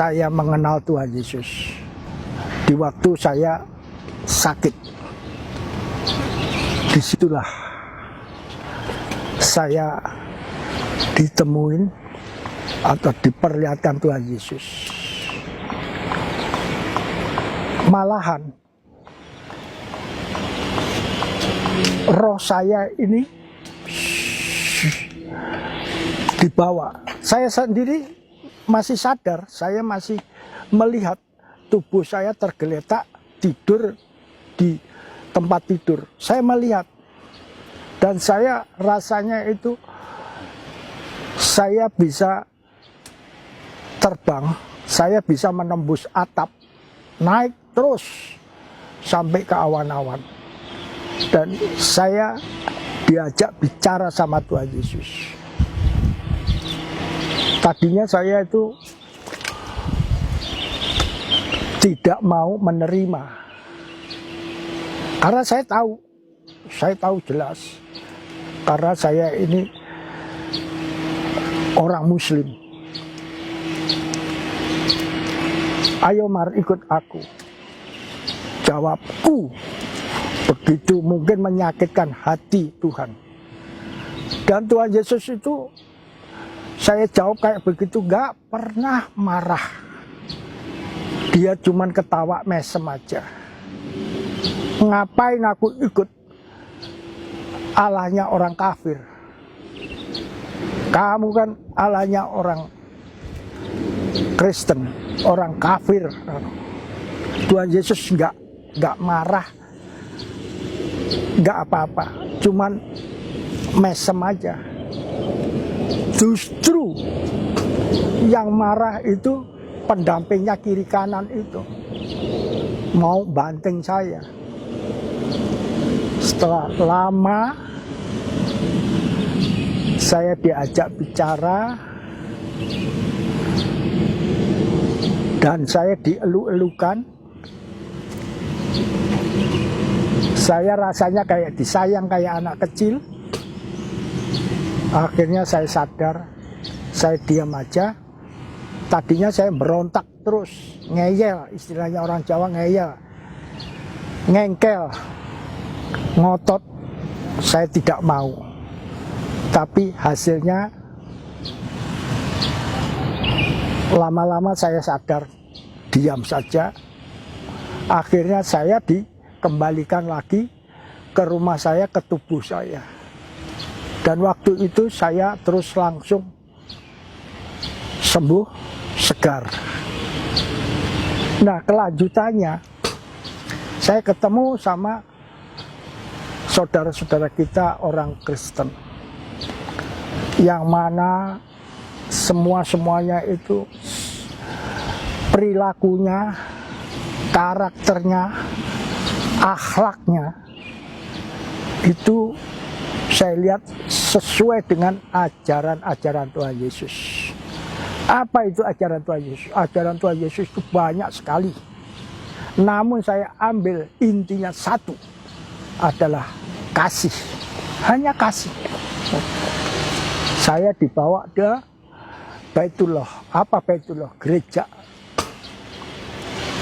saya mengenal Tuhan Yesus di waktu saya sakit. Disitulah saya ditemuin atau diperlihatkan Tuhan Yesus. Malahan roh saya ini dibawa. Saya sendiri masih sadar, saya masih melihat tubuh saya tergeletak tidur di tempat tidur. Saya melihat dan saya rasanya itu saya bisa terbang, saya bisa menembus atap, naik terus sampai ke awan-awan. Dan saya diajak bicara sama Tuhan Yesus. Tadinya saya itu tidak mau menerima. Karena saya tahu jelas. Karena saya ini orang Muslim. Ayo mari ikut aku. Jawabku begitu mungkin menyakitkan hati Tuhan. Dan Tuhan Yesus itu saya jawab kayak begitu, gak pernah marah. Dia cuman ketawa mesem aja. Ngapain aku ikut Allahnya orang kafir? Kamu kan Allahnya orang Kristen, orang kafir. Tuhan Yesus nggak marah, nggak apa-apa, cuman mesem aja. Justru yang marah itu pendampingnya kiri kanan itu mau banting saya. Setelah lama saya diajak bicara dan saya dielu-elukan. Saya rasanya kayak disayang, kayak anak kecil. Akhirnya saya sadar, saya diam aja. Tadinya saya berontak terus, ngeyel, istilahnya orang Jawa ngeyel, ngengkel, ngotot, saya tidak mau. Tapi hasilnya lama-lama saya sadar, diam saja. Akhirnya saya dikembalikan lagi ke rumah saya, ke tubuh saya. Dan waktu itu saya terus langsung sembuh, segar. Nah, kelanjutannya saya ketemu sama saudara-saudara kita orang Kristen, yang mana semuanya itu perilakunya, karakternya, akhlaknya itu saya lihat sesuai dengan ajaran-ajaran Tuhan Yesus. Apa itu ajaran Tuhan Yesus? Ajaran Tuhan Yesus itu banyak sekali. Namun saya ambil intinya satu, adalah kasih. Hanya kasih. Saya dibawa ke Baitullah. Apa Baitullah? Gereja.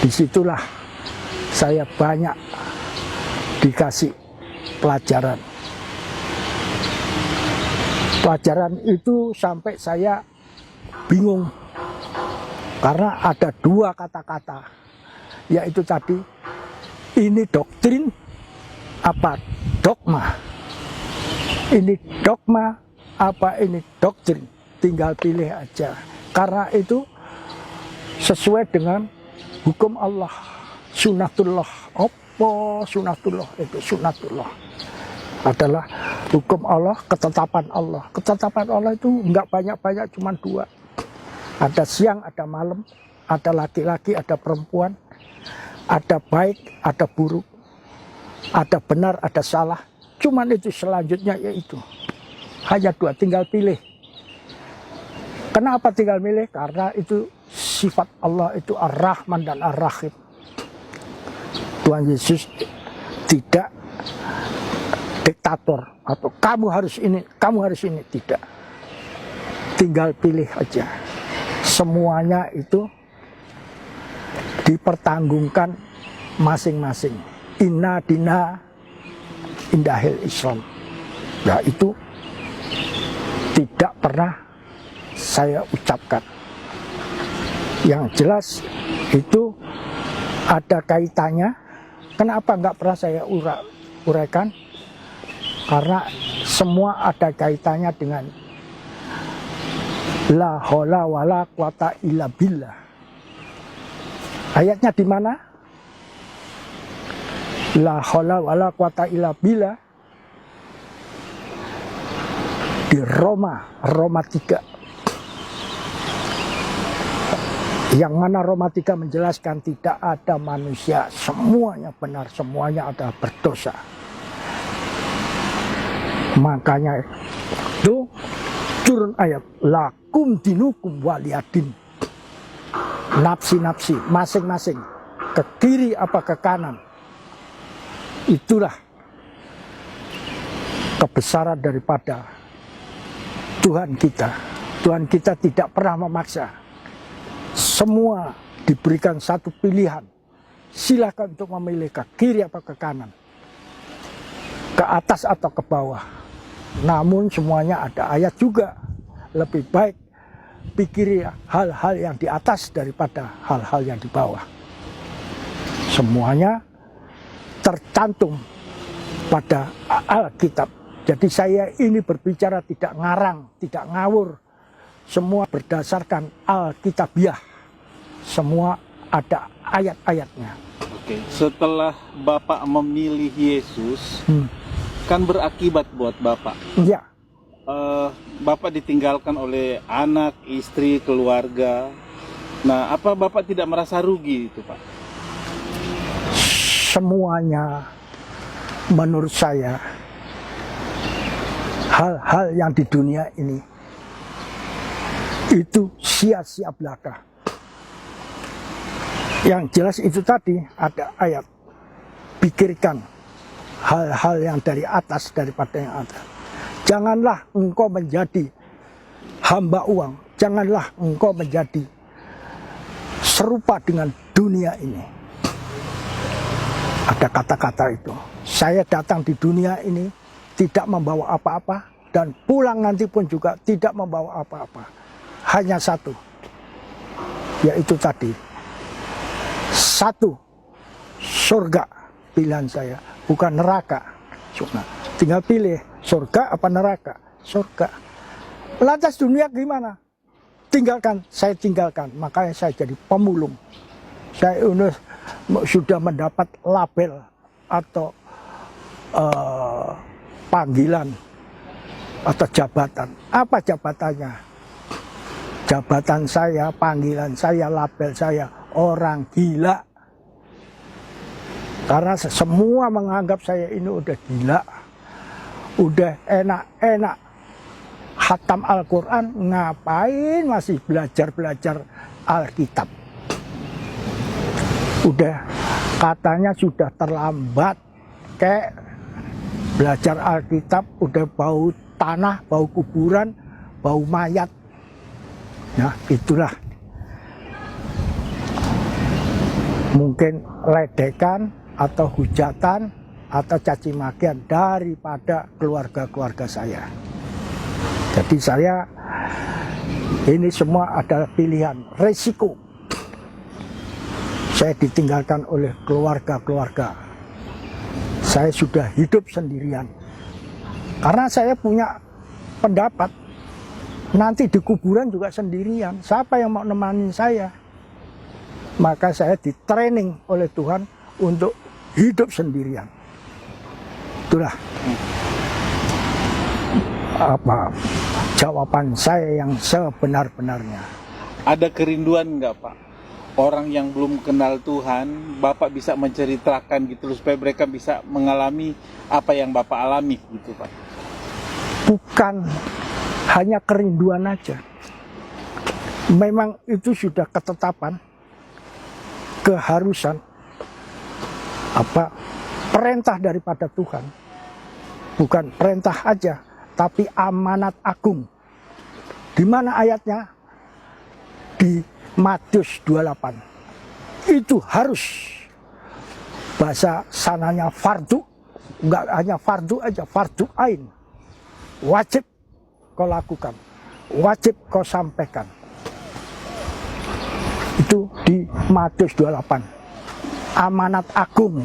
Disitulah saya banyak dikasih pelajaran. Pelajaran itu sampai saya bingung. Karena ada dua kata-kata. Yaitu tadi, ini doktrin apa dogma. Ini dogma apa ini doktrin. Tinggal pilih aja. Karena itu sesuai dengan hukum Allah. Sunatullah. Apa sunatullah? Itu sunatullah adalah hukum Allah, ketetapan Allah. Ketetapan Allah itu enggak banyak-banyak, cuma dua. Ada siang, ada malam, ada laki-laki, ada perempuan, ada baik, ada buruk, ada benar, ada salah. Cuman itu, selanjutnya yaitu hanya dua, tinggal pilih. Kenapa tinggal pilih? Karena itu sifat Allah itu Ar-Rahman dan Ar-Rahim. Tuhan Yesus tidak diktator atau kamu harus ini, tidak. Tinggal pilih aja. Semuanya itu dipertanggungkan masing-masing. Inna dina indahil Islam. Ya itu tidak pernah saya ucapkan. Yang jelas itu ada kaitannya. Kenapa nggak pernah saya uraikan? Karena semua ada kaitannya dengan la haula wala quwata illa billah. Ayatnya di mana? La haula wala quwata illa billah di Roma 3. Yang mana Roma 3 menjelaskan tidak ada manusia, semuanya benar, semuanya adalah berdosa. Makanya itu turun ayat lakum dinukum waliyadin. Nafsi-nafsi masing-masing ke kiri apa ke kanan. Itulah kebesaran daripada Tuhan kita. Tuhan kita tidak pernah memaksa. Semua diberikan satu pilihan. Silakan untuk memilih ke kiri apa ke kanan, ke atas atau ke bawah. Namun semuanya ada ayat juga. Lebih baik pikiri hal-hal yang di atas daripada hal-hal yang di bawah. Semuanya tercantum pada Alkitab. Jadi saya ini berbicara tidak ngarang, tidak ngawur. Semua berdasarkan Alkitabiah. Semua ada ayat-ayatnya. Oke, setelah Bapak memilih Yesus, kan berakibat buat Bapak. Iya. Bapak ditinggalkan oleh anak, istri, keluarga. Nah, apa Bapak tidak merasa rugi itu, Pak? Semuanya menurut saya hal-hal yang di dunia ini itu sia-sia belaka. Yang jelas itu tadi ada ayat, pikirkan hal-hal yang dari atas daripada yang atas. Janganlah engkau menjadi hamba uang, janganlah engkau menjadi serupa dengan dunia ini. Ada kata-kata itu. Saya datang di dunia ini tidak membawa apa-apa, dan pulang nanti pun juga tidak membawa apa-apa. Hanya satu, yaitu tadi, satu, surga pilihan saya, bukan neraka. Tinggal pilih, surga apa neraka? Surga. Lantas dunia gimana? Tinggalkan, saya tinggalkan. Makanya saya jadi pemulung. Saya sudah mendapat label atau panggilan atau jabatan. Apa jabatannya? Jabatan saya, panggilan saya, label saya, orang gila. Karena semua menganggap saya ini udah gila, udah enak-enak khatam Al-Quran, ngapain masih belajar-belajar Alkitab. Udah katanya sudah terlambat, kayak belajar Alkitab udah bau tanah, bau kuburan, bau mayat. Nah itulah mungkin ledekan atau hujatan atau caci makian daripada keluarga-keluarga saya. Jadi saya ini semua adalah pilihan, resiko. Saya ditinggalkan oleh keluarga-keluarga. Saya sudah hidup sendirian. Karena saya punya pendapat, nanti di kuburan juga sendirian. Siapa yang mau nemanin saya? Maka saya di-training oleh Tuhan untuk hidup sendirian. Itulah apa jawaban saya yang sebenar-benarnya. Ada kerinduan nggak, Pak? Orang yang belum kenal Tuhan, Bapak bisa menceritakan gitu supaya mereka bisa mengalami apa yang Bapak alami gitu, Pak. Bukan hanya kerinduan aja. Memang itu sudah ketetapan, keharusan, perintah daripada Tuhan. Bukan perintah aja, tapi amanat agung. Di mana ayatnya? Di Matius 28. itu harus bahasa sananya fardu, nggak hanya fardu aja, fardu ain, wajib kau lakukan, wajib kau sampaikan. Itu di Matius 28, amanat agung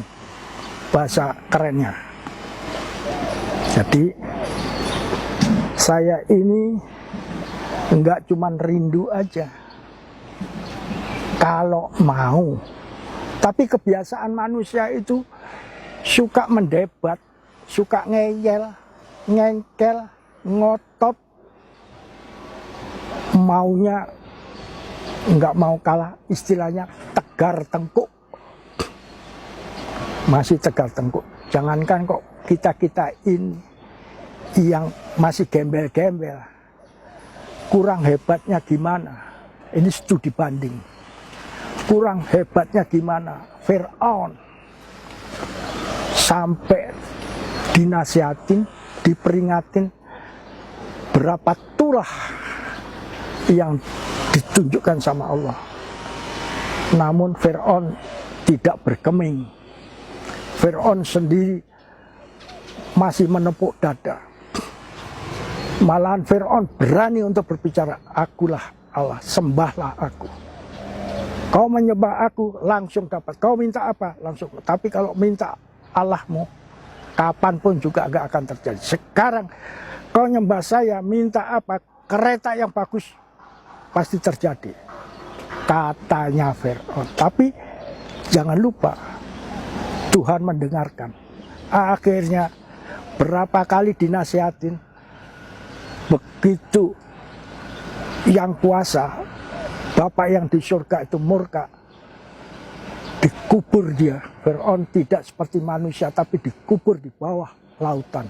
bahasa kerennya. Jadi saya ini enggak cuman rindu aja kalau mau, tapi kebiasaan manusia itu suka mendebat, suka ngeyel, ngengkel, ngotot, maunya enggak mau kalah, istilahnya tegar tengkuk. Masih tegar tengkuk. Jangankan kok kita ini yang masih gembel-gembel, kurang hebatnya gimana? Ini studi banding. Kurang hebatnya gimana? Fir'aun sampai dinasihatin, diperingatin berapa turah yang ditunjukkan sama Allah. Namun Fir'aun tidak bergeming. Fir'aun sendiri masih menepuk dada. Malahan Fir'aun berani untuk berbicara, akulah Allah, sembahlah aku. Kau menyembah aku, langsung dapat. Kau minta apa? Langsung. Tapi kalau minta Allahmu, kapanpun juga gak akan terjadi. Sekarang kau nyembah saya, minta apa? Kereta yang bagus, pasti terjadi. Katanya Fir'aun. Tapi jangan lupa, Tuhan mendengarkan. Akhirnya berapa kali dinasihatin, begitu yang kuasa, Bapak yang di surga itu murka, dikubur dia. Fir'aun tidak seperti manusia, tapi dikubur di bawah lautan.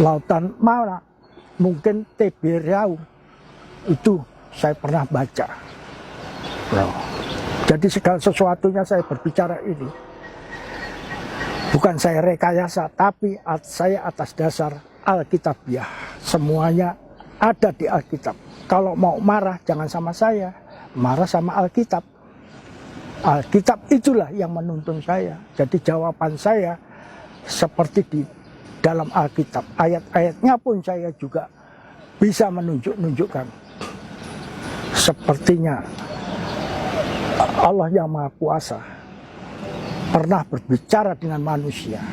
Lautan mana? Mungkin Tiberias. Itu saya pernah baca. Jadi segala sesuatunya saya berbicara ini, bukan saya rekayasa, tapi saya atas dasar Alkitabiah. Semuanya ada di Alkitab. Kalau mau marah jangan sama saya, marah sama Alkitab. Alkitab itulah yang menuntun saya. Jadi jawaban saya seperti di dalam Alkitab. Ayat-ayatnya pun saya juga bisa menunjukkan. Sepertinya Allah yang Maha Kuasa pernah berbicara dengan manusia,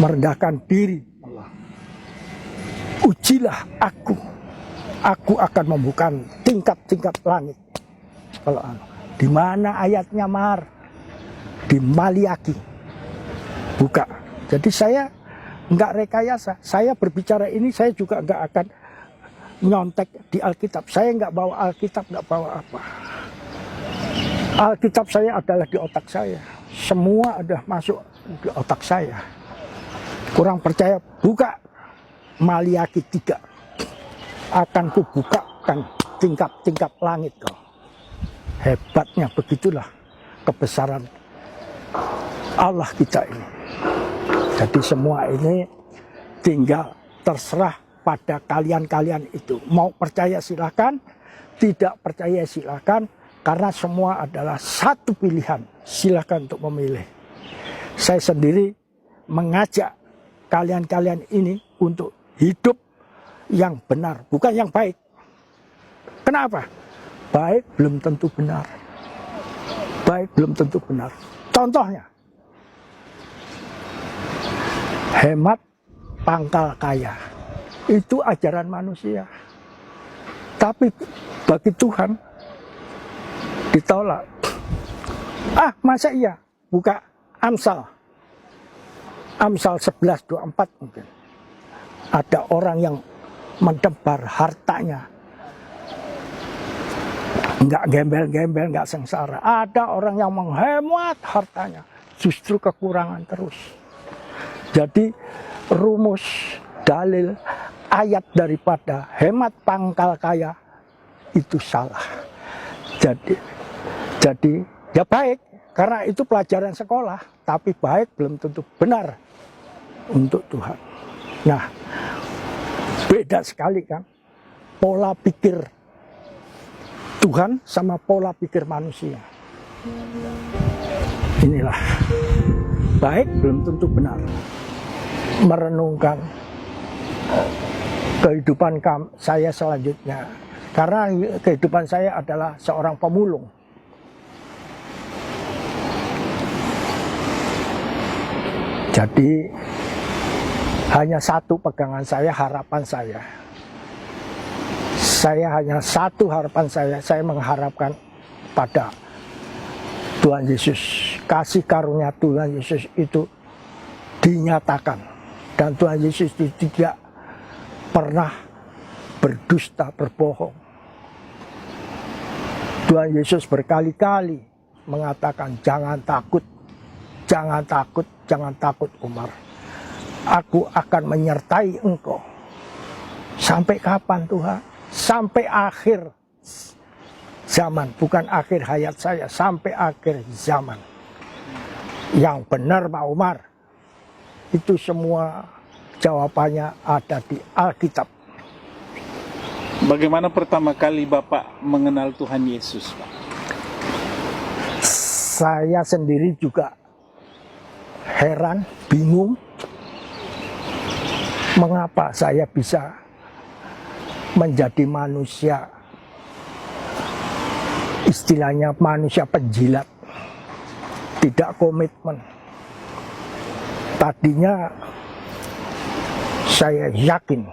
merendahkan diri Allah. Ujilah aku akan membuka tingkap-tingkap langit. Kalau di mana ayatnya Mar? Di Maliaki. Buka. Jadi saya enggak rekayasa. Saya berbicara ini, saya juga enggak akan nyontek di Alkitab. Saya enggak bawa Alkitab, enggak bawa apa. Alkitab saya adalah di otak saya. Semua ada masuk di otak saya. Kurang percaya, buka Maliaki 3. Akan kubukakan tingkap-tingkap langit kau. Hebatnya begitulah kebesaran Allah kita ini. Jadi semua ini tinggal terserah pada kalian-kalian itu. Mau percaya silakan, tidak percaya silakan, karena semua adalah satu pilihan. Silakan untuk memilih. Saya sendiri mengajak kalian-kalian ini untuk hidup yang benar, bukan yang baik. Kenapa? Baik belum tentu benar. Baik belum tentu benar. Contohnya, hemat pangkal kaya. Itu ajaran manusia. Tapi bagi Tuhan ditolak. Masa iya? Buka Amsal 11:24 mungkin. Ada orang yang mendebar hartanya, nggak gembel-gembel, nggak sengsara. Ada orang yang menghemat hartanya, justru kekurangan terus. Jadi rumus, dalil, ayat daripada hemat pangkal kaya itu salah. Jadi ya baik, karena itu pelajaran sekolah, tapi baik belum tentu benar untuk Tuhan. Nah, beda sekali kan pola pikir Tuhan sama pola pikir manusia. Inilah, baik belum tentu benar. Merenungkan kehidupan saya selanjutnya, karena kehidupan saya adalah seorang pemulung. Jadi hanya satu pegangan saya, harapan saya. Saya hanya satu harapan saya mengharapkan pada Tuhan Yesus. Kasih karunia Tuhan Yesus itu dinyatakan. Dan Tuhan Yesus itu tidak pernah berdusta, berbohong. Tuhan Yesus berkali-kali mengatakan, jangan takut, jangan takut, jangan takut Umar. Aku akan menyertai engkau. Sampai kapan Tuhan? Sampai akhir zaman, bukan akhir hayat saya, sampai akhir zaman. Yang benar Pak Umar, itu semua jawabannya ada di Alkitab. Bagaimana pertama kali Bapak mengenal Tuhan Yesus, Pak? Saya sendiri juga heran, bingung, mengapa saya bisa menjadi manusia, istilahnya manusia penjilat, tidak komitmen. Tadinya saya yakin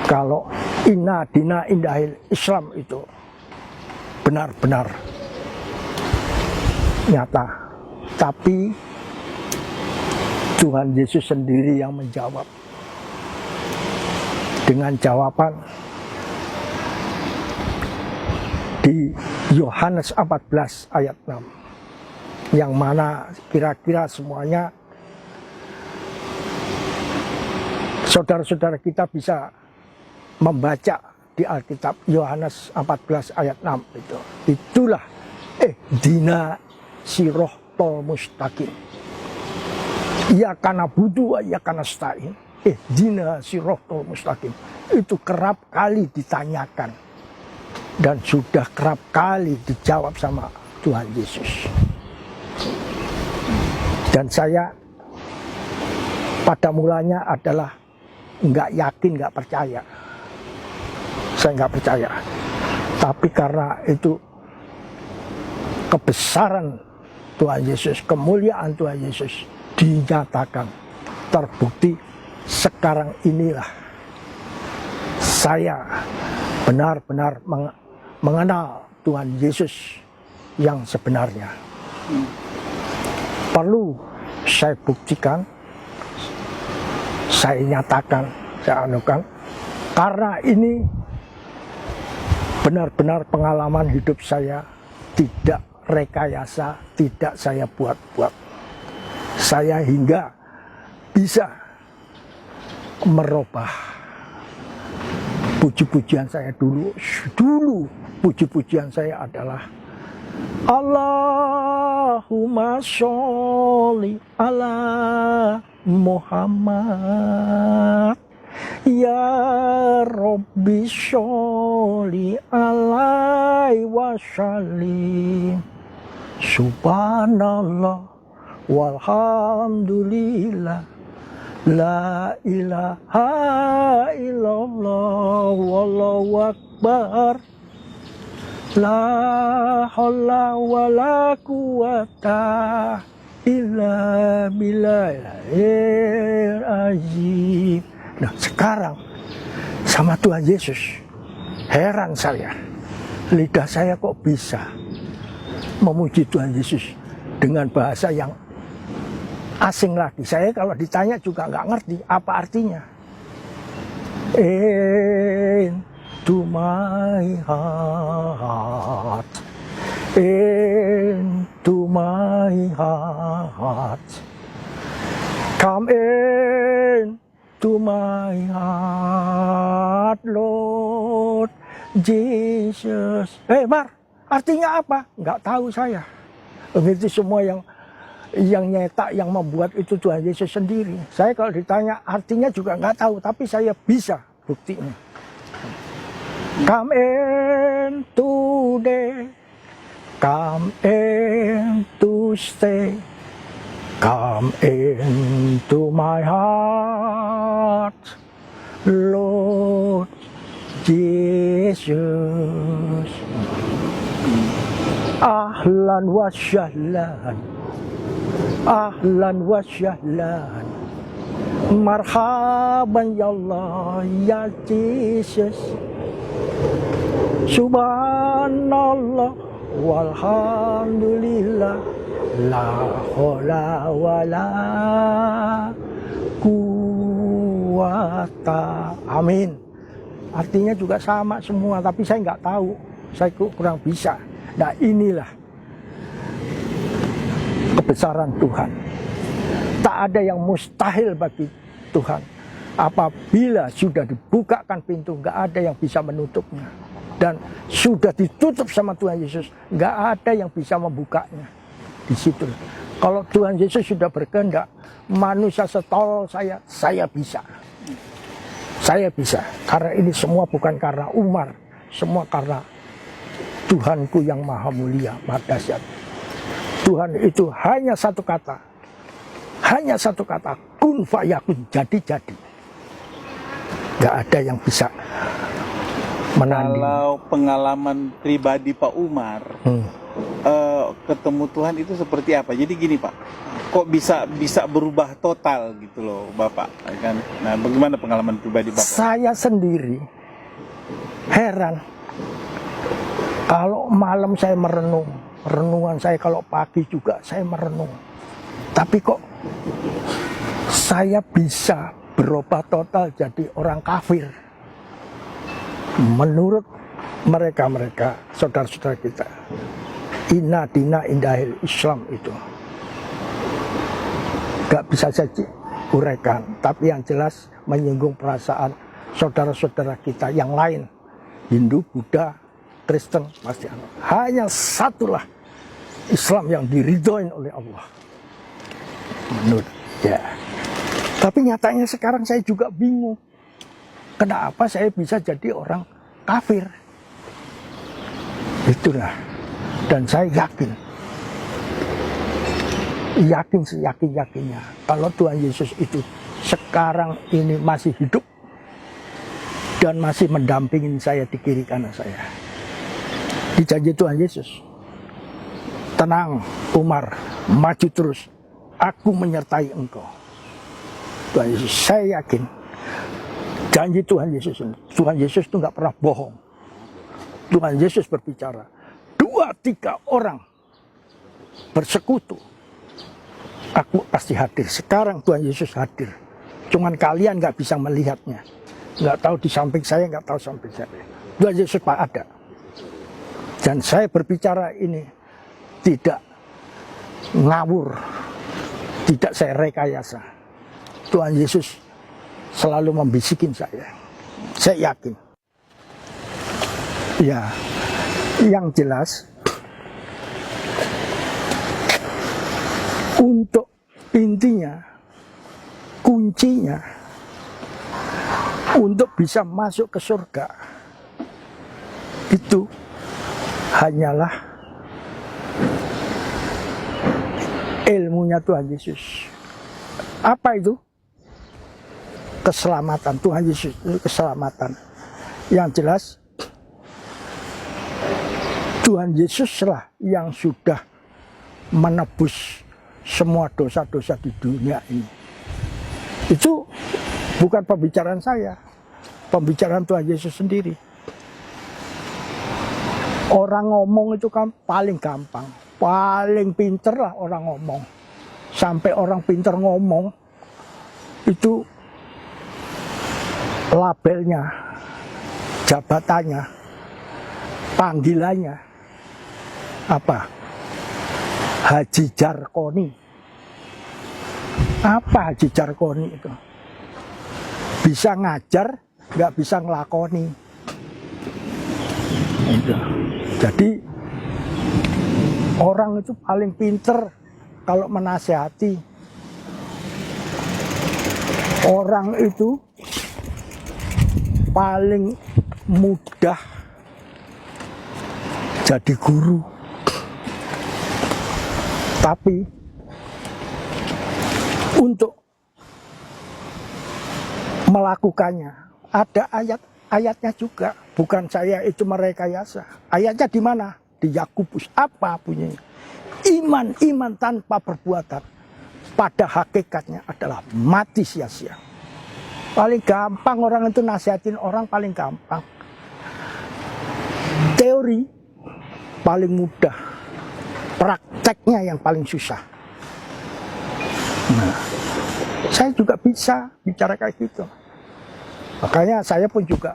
kalau inna dina indahil Islam itu benar-benar nyata. Tapi Tuhan Yesus sendiri yang menjawab dengan jawaban di Yohanes 14 ayat 6, yang mana kira-kira semuanya saudara-saudara kita bisa membaca di Alkitab. Yohanes 14 ayat 6 itu. Itulah dina sirotol mustaqim. Ya kana budu, ya kana stain. Dina sirotol mustaqim. Itu kerap kali ditanyakan dan sudah kerap kali dijawab sama Tuhan Yesus. Dan saya pada mulanya adalah nggak yakin, nggak percaya. Saya nggak percaya. Tapi karena itu kebesaran Tuhan Yesus, kemuliaan Tuhan Yesus dinyatakan, terbukti. Sekarang inilah saya benar-benar mengenal Tuhan Yesus yang sebenarnya. Perlu saya buktikan, saya nyatakan, saya anukan, karena ini benar-benar pengalaman hidup saya, tidak rekayasa, tidak saya buat-buat. Saya hingga bisa merubah puji-pujian saya dulu puji-pujian saya adalah Allahumma sholli ala Muhammad ya Rabbi sholli alaihi wasallim subhanallah walhamdulillah la ilaha illallah wallahu akbar la haula wala quwata illa billahil azim. Nah, sekarang sama Tuhan Yesus heran saya, lidah saya kok bisa memuji Tuhan Yesus dengan bahasa yang asing lagi. Saya kalau ditanya juga nggak ngerti apa artinya. Into my heart, into my heart, come in to my heart, Lord Jesus. Mar, artinya apa? Nggak tahu saya. Begitu semua yang nyetak, yang membuat itu Tuhan Yesus sendiri. Saya kalau ditanya artinya juga nggak tahu, tapi saya bisa buktinya. Come in in today, come in to stay, come into my heart, Lord Jesus. Ahlan wa sahlan, ahlan wa sahlan, marhaban ya Allah ya Jesus. Subhanallah walhamdulillah, la haula wala quwata. Amin. Artinya juga sama semua, tapi saya nggak tahu, saya kurang bisa. Nah, inilah kebesaran Tuhan. Tak ada yang mustahil bagi Tuhan. Apabila sudah dibukakan pintu, nggak ada yang bisa menutupnya. Dan sudah ditutup sama Tuhan Yesus, nggak ada yang bisa membukanya. Di situ. Kalau Tuhan Yesus sudah berkehendak, manusia setolol saya bisa. Saya bisa. Karena ini semua bukan karena Umar, semua karena Tuhanku yang maha mulia, maha dahsyat. Tuhan itu hanya satu kata. Hanya satu kata, kun fayakun, jadi-jadi. Gak ada yang bisa menanding. Kalau pengalaman pribadi Pak Umar, ketemu Tuhan itu seperti apa? Jadi gini Pak, kok bisa berubah total gitu loh Bapak? Kan? Nah, bagaimana pengalaman pribadi Bapak? Saya sendiri heran. Kalau malam saya merenung, renungan saya kalau pagi juga saya merenung. Tapi kok saya bisa berubah total jadi orang kafir. Menurut mereka saudara-saudara kita, inna dina indahil Islam itu gak bisa saya uraikan, tapi yang jelas menyinggung perasaan saudara-saudara kita yang lain, Hindu, Buddha, Kristen, pasti hanya satulah Islam yang diridhoin oleh Allah. Menurut ya. Tapi nyatanya sekarang saya juga bingung. Kenapa saya bisa jadi orang kafir? Itulah. Dan saya yakin seyakin-yakinnya kalau Tuhan Yesus itu sekarang ini masih hidup dan masih mendampingin saya di kiri kanan saya. Dijanji Tuhan Yesus, tenang Umar, maju terus, aku menyertai engkau. Tuhan Yesus, saya yakin janji Tuhan Yesus itu nggak pernah bohong. Tuhan Yesus berbicara, 2-3 orang bersekutu, aku pasti hadir. Sekarang Tuhan Yesus hadir, cuman kalian nggak bisa melihatnya, nggak tahu di samping saya, nggak tahu samping saya. Tuhan Yesus Pak ada. Dan saya berbicara ini tidak ngawur, tidak saya rekayasa. Tuhan Yesus selalu membisikin saya yakin. Ya, yang jelas untuk intinya, kuncinya untuk bisa masuk ke surga itu hanyalah ilmunya Tuhan Yesus. Apa itu? Keselamatan. Tuhan Yesus itu keselamatan. Yang jelas Tuhan Yesuslah yang sudah menebus semua dosa-dosa di dunia ini. Itu bukan pembicaraan saya, pembicaraan Tuhan Yesus sendiri. Orang ngomong itu kan paling gampang, paling pinter lah orang ngomong. Sampai orang pinter ngomong, itu labelnya, jabatannya, panggilannya, apa? Haji Jarkoni. Apa Haji Jarkoni itu? Bisa ngajar, nggak bisa ngelakoni. Itu. Jadi orang itu paling pinter kalau menasehati. Orang itu paling mudah jadi guru. Tapi untuk melakukannya ada ayat-ayatnya juga. Bukan saya itu merekayasa. Ayatnya di mana? Di Yakobus. Apa bunyinya? Iman tanpa perbuatan pada hakikatnya adalah mati sia-sia. Paling gampang orang itu nasihatin orang, paling gampang. Teori paling mudah, prakteknya yang paling susah. Nah, saya juga bisa bicara kayak gitu. Makanya saya pun juga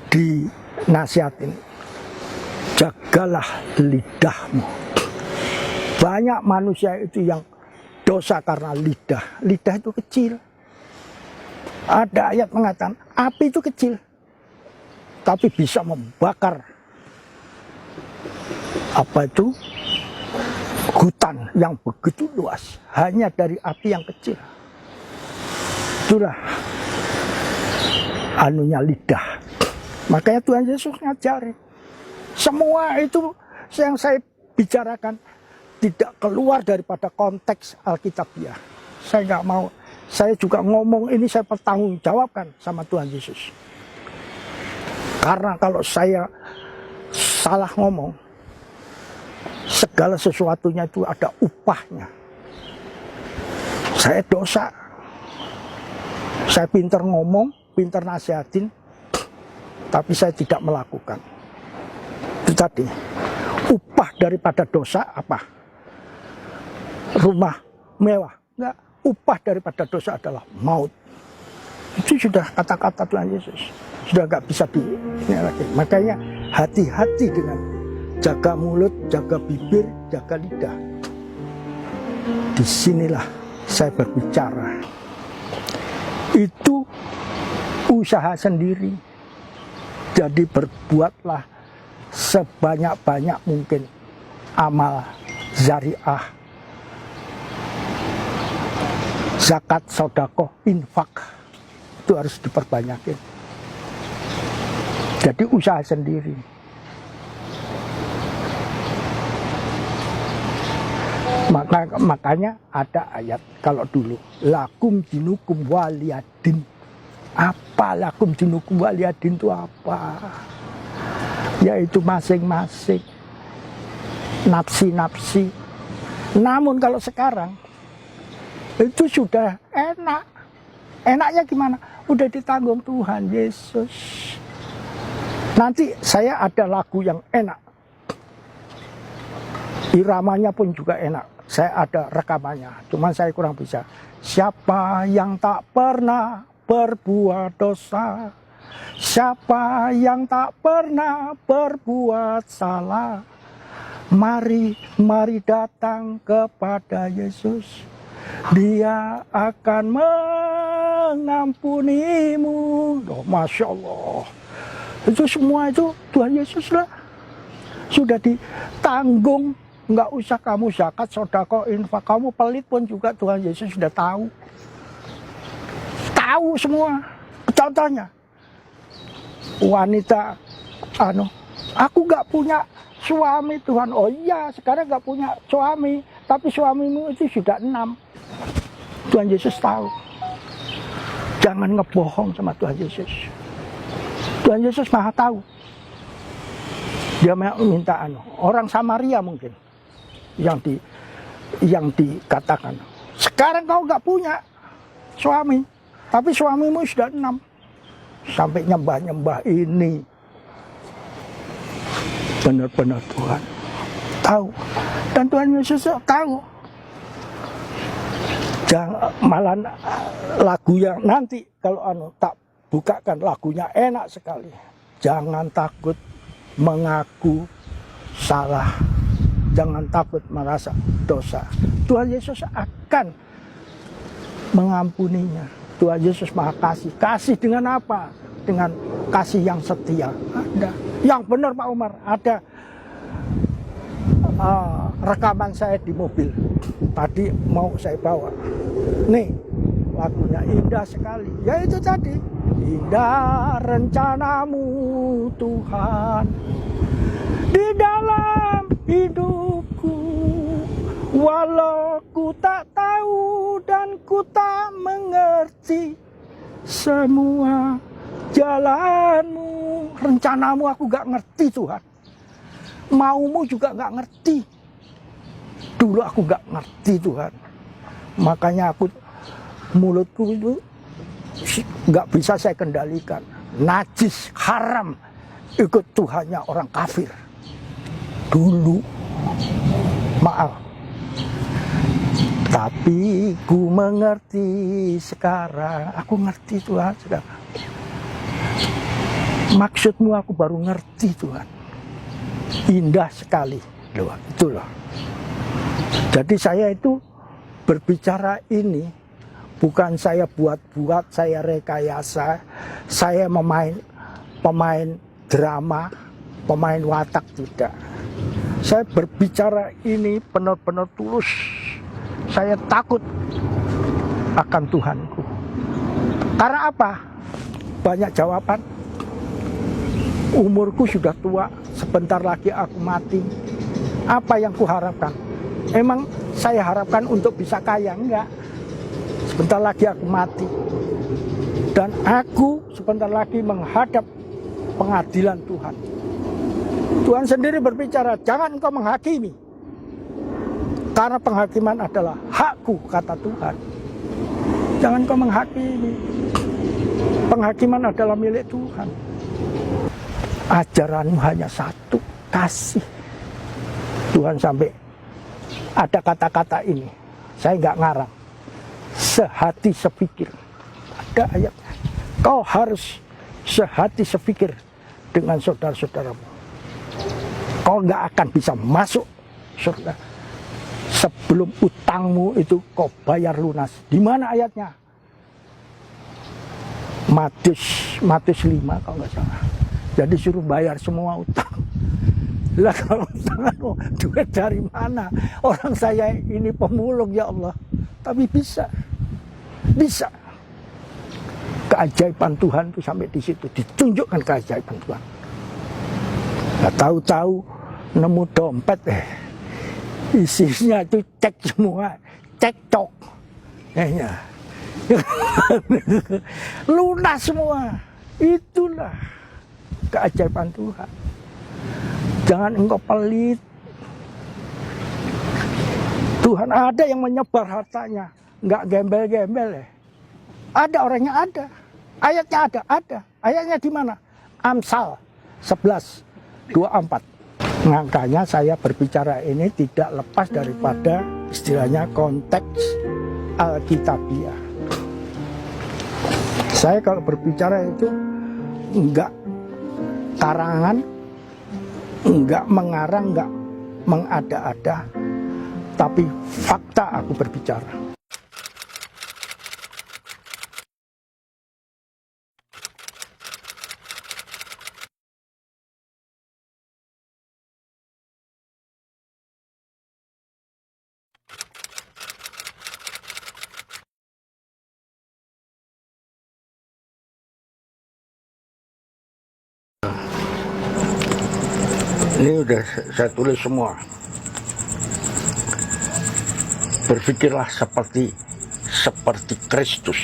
dinasihatin, jagalah lidahmu. Banyak manusia itu yang dosa karena lidah. Lidah itu kecil. Ada ayat mengatakan api itu kecil, tapi bisa membakar hutan yang begitu luas hanya dari api yang kecil. Itulah anunya lidah. Makanya Tuhan Yesus ngajarin semua itu yang saya bicarakan tidak keluar daripada konteks Alkitabiah. Saya nggak mau. Saya juga ngomong ini saya pertanggungjawabkan sama Tuhan Yesus. Karena kalau saya salah ngomong, segala sesuatunya itu ada upahnya. Saya dosa. Saya pinter ngomong, pinter nasihatin, tapi saya tidak melakukan. Itu tadi. Upah daripada dosa apa? Rumah mewah. Enggak. Upah daripada dosa adalah maut. Itu sudah kata-kata Tuhan Yesus. Sudah nggak bisa ini lagi. Makanya hati-hati dengan jaga mulut, jaga bibir, jaga lidah. Disinilah saya berbicara. Itu usaha sendiri. Jadi berbuatlah sebanyak-banyak mungkin amal zariah, zakat, sedekah, infak. Itu harus diperbanyakin. Jadi usaha sendiri. Makanya ada ayat kalau dulu lakum dinukum waliyadin. Apa lakum dinukum waliyadin itu apa? Yaitu masing-masing nafsi-nafsi. Namun kalau sekarang itu sudah enak. Enaknya gimana? Udah ditanggung Tuhan Yesus. Nanti saya ada lagu yang enak. Iramanya pun juga enak. Saya ada rekamannya, cuman saya kurang bisa. Siapa yang tak pernah berbuat dosa, siapa yang tak pernah berbuat salah, mari datang kepada Yesus. Dia akan mengampunimu. Oh, Masya Allah. Itu semua itu Tuhan Yesus lah. Sudah ditanggung. Nggak usah kamu zakat, sedekah, infak. Kamu pelit pun juga Tuhan Yesus sudah tahu. Tahu semua. Contohnya, wanita, aku nggak punya suami Tuhan. Oh iya, sekarang nggak punya suami. Tapi suamimu itu sudah 6. Tuhan Yesus tahu. Jangan ngebohong sama Tuhan Yesus. Tuhan Yesus maha tahu. Dia minta orang Samaria mungkin. Yang dikatakan sekarang kau nggak punya suami, tapi suamimu sudah 6. Sampai nyembah ini. Benar-benar Tuhan tahu, dan Tuhan Yesus tahu. Jangan malah lagu yang nanti kalau tak bukakan lagunya enak sekali. Jangan takut mengaku salah. Jangan takut merasa dosa. Tuhan Yesus akan mengampuninya. Tuhan Yesus maha kasih. Kasih dengan apa? Dengan kasih yang setia. Ada. Yang benar Pak Umar. Ada rekaman saya di mobil. Tadi mau saya bawa. Nih, lagunya indah sekali. Ya itu tadi. Indah rencanamu Tuhan. hidupku. Walau ku tak tahu dan ku tak mengerti semua jalanmu, rencanamu aku gak ngerti Tuhan. Maumu juga gak ngerti. Dulu aku gak ngerti Tuhan. Makanya mulutku itu gak bisa saya kendalikan. Najis, haram, ikut Tuhannya orang kafir. Dulu, maaf. Tapi ku mengerti sekarang. Aku ngerti Tuhan sekarang. Maksudmu aku baru ngerti Tuhan. Indah sekali. Loh, itulah. Jadi saya itu berbicara ini bukan saya buat-buat, saya rekayasa, saya pemain drama, pemain watak, tidak. Saya berbicara ini benar-benar tulus. Saya takut akan Tuhanku. Karena apa? Banyak jawaban. Umurku sudah tua, sebentar lagi aku mati. Apa yang kuharapkan? Emang saya harapkan untuk bisa kaya? Enggak. Sebentar lagi aku mati. Dan aku sebentar lagi menghadap pengadilan Tuhan. Tuhan sendiri berbicara, jangan engkau menghakimi. Karena penghakiman adalah hakku, kata Tuhan. Jangan kau menghakimi. Penghakiman adalah milik Tuhan. Ajaranmu hanya satu, kasih. Tuhan sampai ada kata-kata ini. Saya nggak ngarang. Sehati sepikir. Ada ayatnya. Kau harus sehati sepikir dengan saudara-saudaramu. Kau nggak akan bisa masuk surga sebelum utangmu itu kau bayar lunas. Di mana ayatnya? Matius 5 kalau nggak salah. Jadi suruh bayar semua utang. Lah kalau utang, duit dari mana? Orang saya ini pemulung ya Allah. Tapi bisa. Keajaiban Tuhan itu sampai di situ. Ditunjukkan keajaiban Tuhan. Nah, tahu-tahu nemu dompet isinya itu cek semua, cekcok. Lunas semua. Itulah keajaiban Tuhan. Jangan engkau pelit. Tuhan ada yang menyebar hartanya, nggak gembel-gembel. Ada orangnya, ada. Ayatnya ada. Ayatnya di mana? Amsal 11:24. Makanya saya berbicara ini tidak lepas daripada istilahnya konteks Alkitabiah. Saya kalau berbicara itu enggak karangan, enggak mengarang, enggak mengada-ada, tapi fakta aku berbicara. Ini udah saya tulis semua. Berpikirlah seperti Kristus.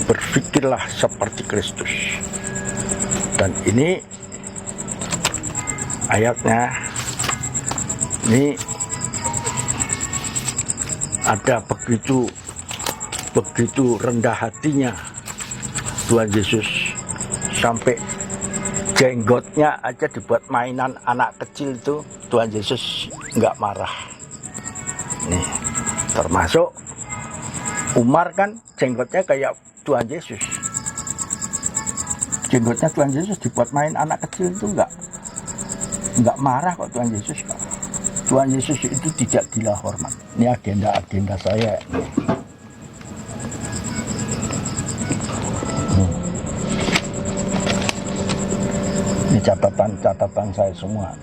Berpikirlah seperti Kristus. Dan ini ayatnya, ini ada begitu rendah hatinya Tuhan Yesus sampai jenggotnya aja dibuat mainan anak kecil itu Tuhan Yesus nggak marah. Nih, termasuk Umar kan jenggotnya kayak Tuhan Yesus. Jenggotnya Tuhan Yesus dibuat main anak kecil itu nggak marah kok Tuhan Yesus kok. Tuhan Yesus itu tidak gila hormat. Ini agenda saya. Ini catatan saya semua.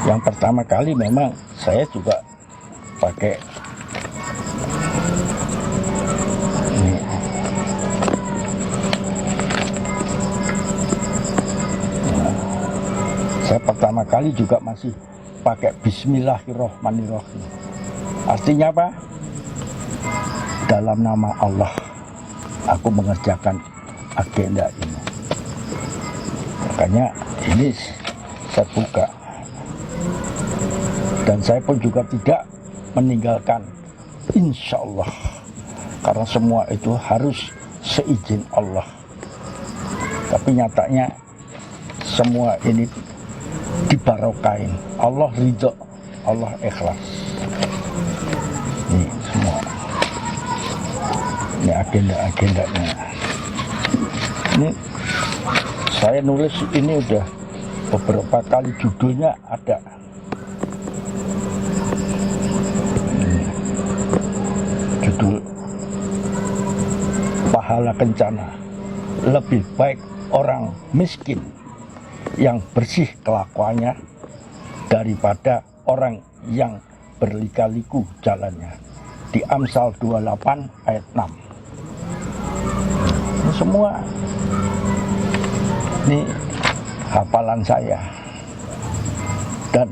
Yang pertama kali memang saya juga pakai ini. pertama kali juga masih pakai Bismillahirrohmanirrohim. Artinya apa? Dalam nama Allah aku mengerjakan agenda ini. Makanya ini saya buka. Dan saya pun juga tidak meninggalkan, insya Allah. Karena semua itu harus seizin Allah. Tapi nyatanya semua ini dibarokain. Allah ridho, Allah ikhlas. Ini semua. Ini agenda-agendanya. Ini saya nulis ini udah beberapa kali, judulnya ada. Judul pahala kencana. Lebih baik orang miskin yang bersih kelakuannya daripada orang yang berlika-liku jalannya. Di Amsal 28 ayat 6. Ini semua ini hafalan saya. Dan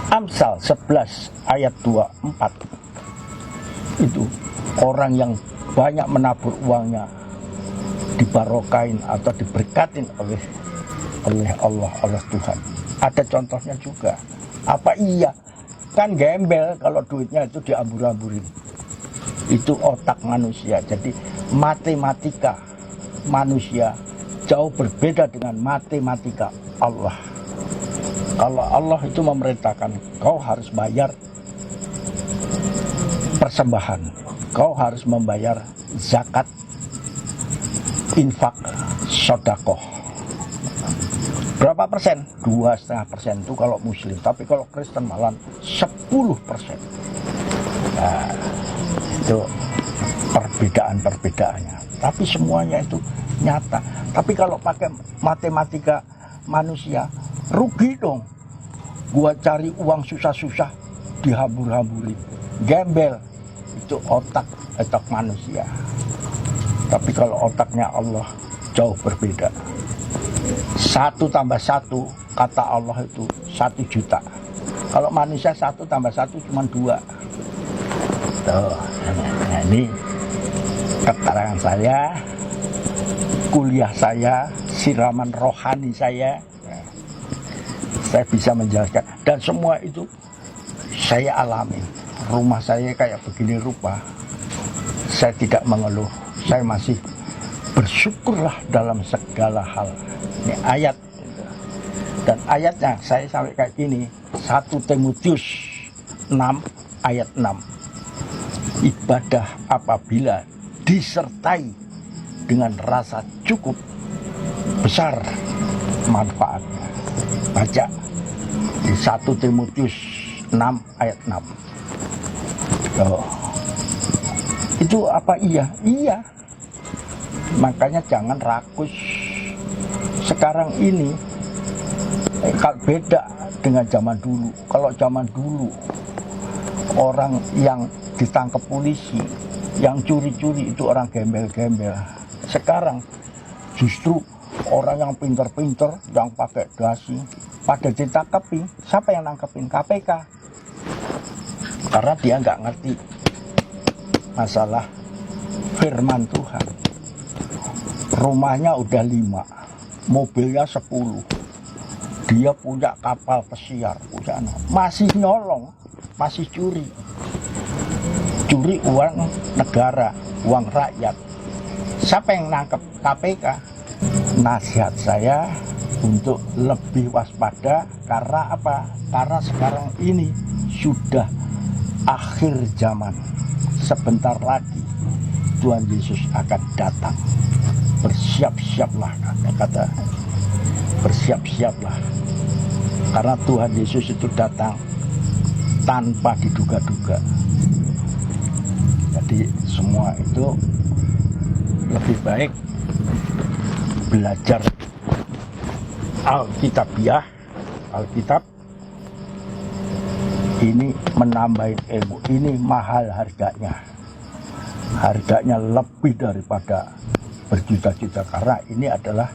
Amsal 11 ayat 24 itu orang yang banyak menabur uangnya dibarokain atau diberkatin oleh Allah, oleh Tuhan. Ada contohnya juga. Apa iya? Kan gembel kalau duitnya itu diambur-amburin. Itu otak manusia. Jadi matematika manusia jauh berbeda dengan matematika Allah. Kalau Allah itu memerintahkan kau harus bayar persembahan, kau harus membayar zakat, infak, sodakoh. Berapa persen? 2,5% itu kalau muslim. Tapi kalau Kristen malah 10%. Nah, itu perbedaan-perbedaannya. Tapi semuanya itu nyata. Tapi kalau pakai matematika manusia, rugi dong. Gua cari uang susah-susah dihambur-hamburin. Gembel. Itu otak manusia. Tapi kalau otaknya Allah jauh berbeda. 1 tambah 1 kata Allah itu 1 juta. Kalau manusia 1 tambah 1 cuma 2. Tuh, nah ini keterangan saya, kuliah saya, siraman rohani saya. Nah, saya bisa menjelaskan. Dan semua itu saya alami. Rumah saya kayak begini rupa. Saya tidak mengeluh. Saya masih bersyukurlah dalam segala hal. Ini ayat. Dan ayatnya saya sampai kayak gini. 1 Timotius 6 ayat 6. Ibadah apabila disertai dengan rasa cukup, besar manfaatnya. Baca di 1 Timotius 6 ayat 6. Oh. Itu apa iya? Iya. Makanya jangan rakus. Sekarang ini beda dengan zaman dulu. Kalau zaman dulu orang yang ditangkap polisi, yang curi-curi itu orang gembel-gembel. Sekarang justru orang yang pinter-pinter, yang pakai dasi, pada ditangkapin. Siapa yang nangkepin? KPK. Karena dia nggak ngerti masalah firman Tuhan. Rumahnya udah 5, mobilnya 10. Dia punya kapal pesiar, punya masih nyolong, masih curi. Curi uang negara, uang rakyat. Siapa yang nangkep? KPK. Nasihat saya untuk lebih waspada. Karena apa? Karena sekarang ini sudah akhir zaman. Sebentar lagi Tuhan Yesus akan datang. Bersiap-siaplah, kata bersiap-siaplah. Karena Tuhan Yesus itu datang tanpa diduga-duga. Jadi semua itu lebih baik belajar Alkitabiah, Alkitab. Ini menambahin ilmu, ini mahal harganya. Harganya lebih daripada berjuta-juta, karena ini adalah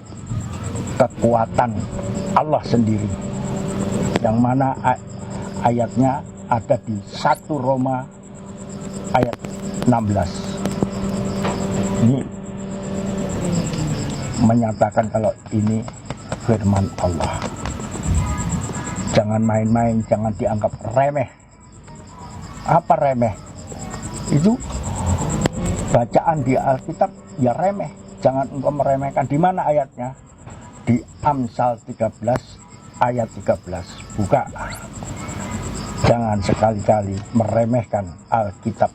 kekuatan Allah sendiri. yang mana ayatnya ada di 1 Roma ayat 16. Ini menyatakan kalau ini firman Allah. Jangan main-main, jangan dianggap remeh. Apa remeh? Itu bacaan di Alkitab ya remeh. Jangan engkau meremehkan. Di mana ayatnya? Di Amsal 13 ayat 13. Buka. Jangan sekali-kali meremehkan Alkitab.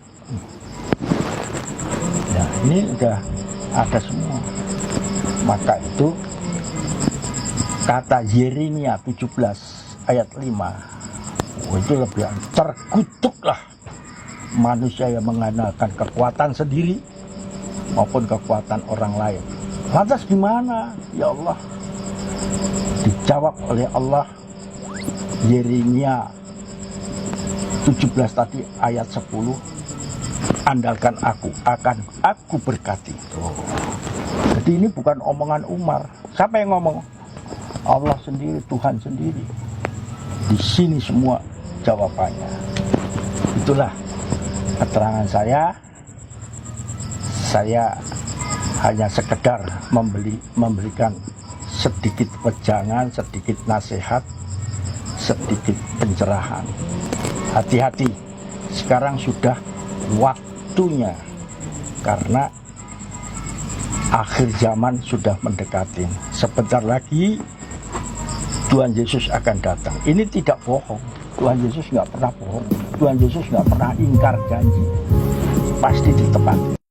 Nah, ini udah ada semua. Maka itu kata Yeremia 17 ayat 5. Itu lebih terkutuklah manusia yang mengandalkan kekuatan sendiri maupun kekuatan orang lain. Lantas gimana? Ya Allah. Dijawab oleh Allah, Yeremia 17 tadi ayat 10, andalkan aku, akan aku berkati. Jadi ini bukan omongan Umar. Siapa yang ngomong? Allah sendiri, Tuhan sendiri. Di sini semua jawabannya. Itulah keterangan saya. Saya hanya sekedar memberikan sedikit wejangan, sedikit nasihat, sedikit pencerahan. Hati-hati, sekarang sudah waktunya, karena akhir zaman sudah mendekati. Sebentar lagi Tuhan Yesus akan datang. Ini tidak bohong. Tuhan Yesus nggak pernah bohong. Tuhan Yesus nggak pernah ingkar janji. Pasti ditepati.